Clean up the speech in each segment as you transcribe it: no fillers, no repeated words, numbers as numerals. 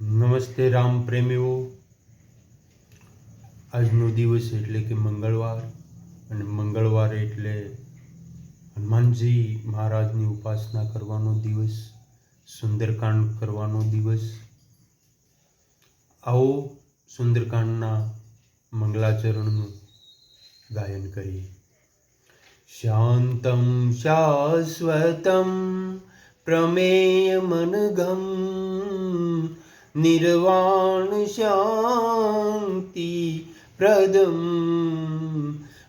નમસ્તે રામ પ્રેમીઓ. આજનો દિવસ એટલે કે મંગળવાર, અને મંગળવાર એટલે હનુમાનજી મહારાજની ઉપાસના કરવાનો દિવસ, સુંદરકાંડ કરવાનો દિવસ. આવો સુંદરકાંડના મંગલાચરણનું ગાયન કરીએ. શાંતમ શાશ્વતમ પ્રમેય મનઘમ નિર્વાણ શાંતિ પ્રદમ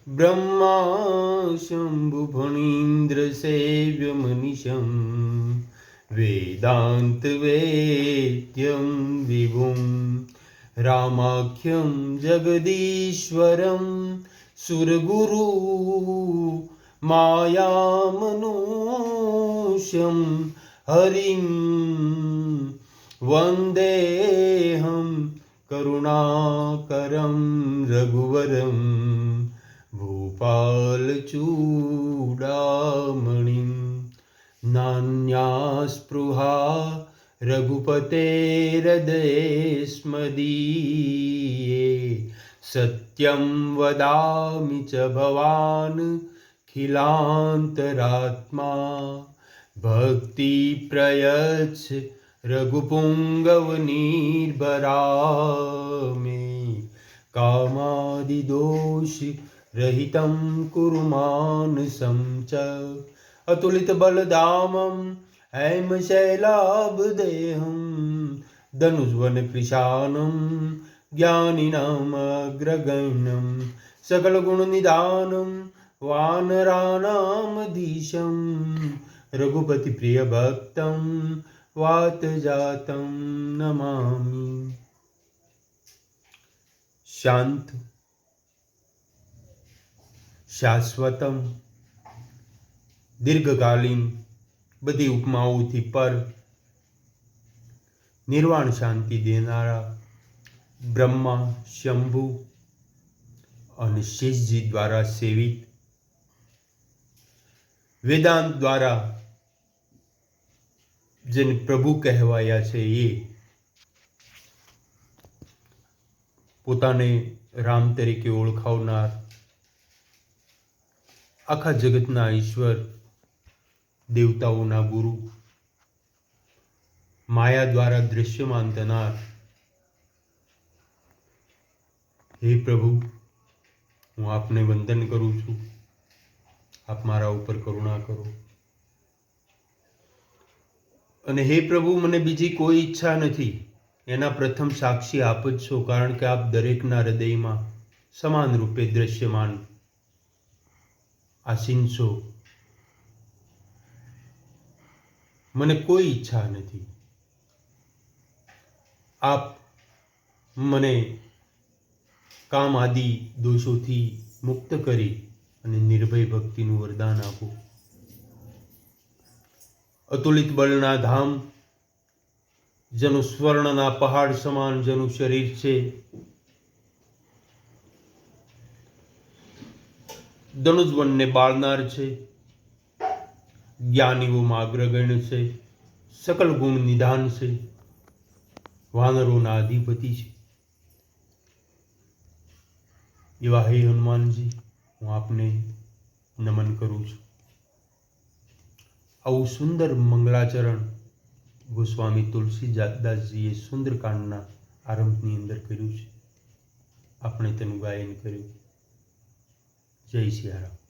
બ્રહ્મા શંભુ ફણીન્દ્ર સેવ્ય મનીષમ વેદાંત વેદ્યમ વિભુમ રામાખ્યમ જગદીશ્વરમ સુરગુરુ માયામનુષ્યમ હરિમ વંદેહમ કરુણાકરમ રઘુવરમ ભૂપાલચૂડામણિમ નાન્યા સ્પૃહા રઘુપતેર્હૃદયે સત્યમ વદામિ ચ ભવાન ખિલાંતરાત્મા ભક્તિ પ્રયચ્છ રઘુપુંગવ નિર્ભરામે કામાદિદોષ રહિતમ કુરુ માનસમ ચ અતુલિત બલધામમ હેમશૈલાભદેહમ ધનુષ્વન કૃશાનમ જ્ઞાનિનામ અગ્રગણ્યમ સકલ ગુણ નિદાનમ વાનરાનામધીશમ રઘુપતિ પ્રિય ભક્તમ વાત જાતમ નમામિ. શાંત, શાશ્વતમ, દીર્ઘકાલીન, બધી ઉપમાઓથી પર, નિર્વાણ શાંતિ દેનારા બ્રહ્મા, શંભુ અને શેષજી દ્વારા સેવિત, વેદાંત દ્વારા જેને પ્રભુ કહેવાયા છે, એ પોતાને રામ તરીકે ઓળખાવનાર, આખા જગતના ઈશ્વર, દેવતાઓના ગુરુ, માયા દ્વારા દૃશ્યમાન થનાર, હે પ્રભુ, હું આપને વંદન કરું છું. આપ મારા ઉપર કરુણા કરો. અને હે પ્રભુ, મને બીજી કોઈ ઈચ્છા નથી. એના પ્રથમ સાક્ષી આપ જ છો, કારણ કે આપ દરેકના હૃદયમાં સમાન રૂપે દ્રશ્યમાન આસીન છો. મને કોઈ ઈચ્છા નથી. આપ મને કામ આદિ દોષોથી મુક્ત કરી અને નિર્ભય ભક્તિનું વરદાન આપો. અતુલિત બળના ધામ, જેનું સ્વર્ણના પહાડ સમાન જેનું શરીર છે, ધનુષવનને બાળનાર છે, જ્ઞાનીઓમાં અગ્રગણ્ય છે, સકલ ગુણ નિધાન છે, વાનરોના અધિપતિ છે, એવા હે હનુમાનજી, હું આપને નમન કરું છું. આવું સુંદર મંગલાચરણ ગોસ્વામી તુલસીદાસજીએ સુંદરકાંડના આરંભની અંદર કર્યું છે. આપણે તેનું ગાયન કર્યું. જય સિયારામ.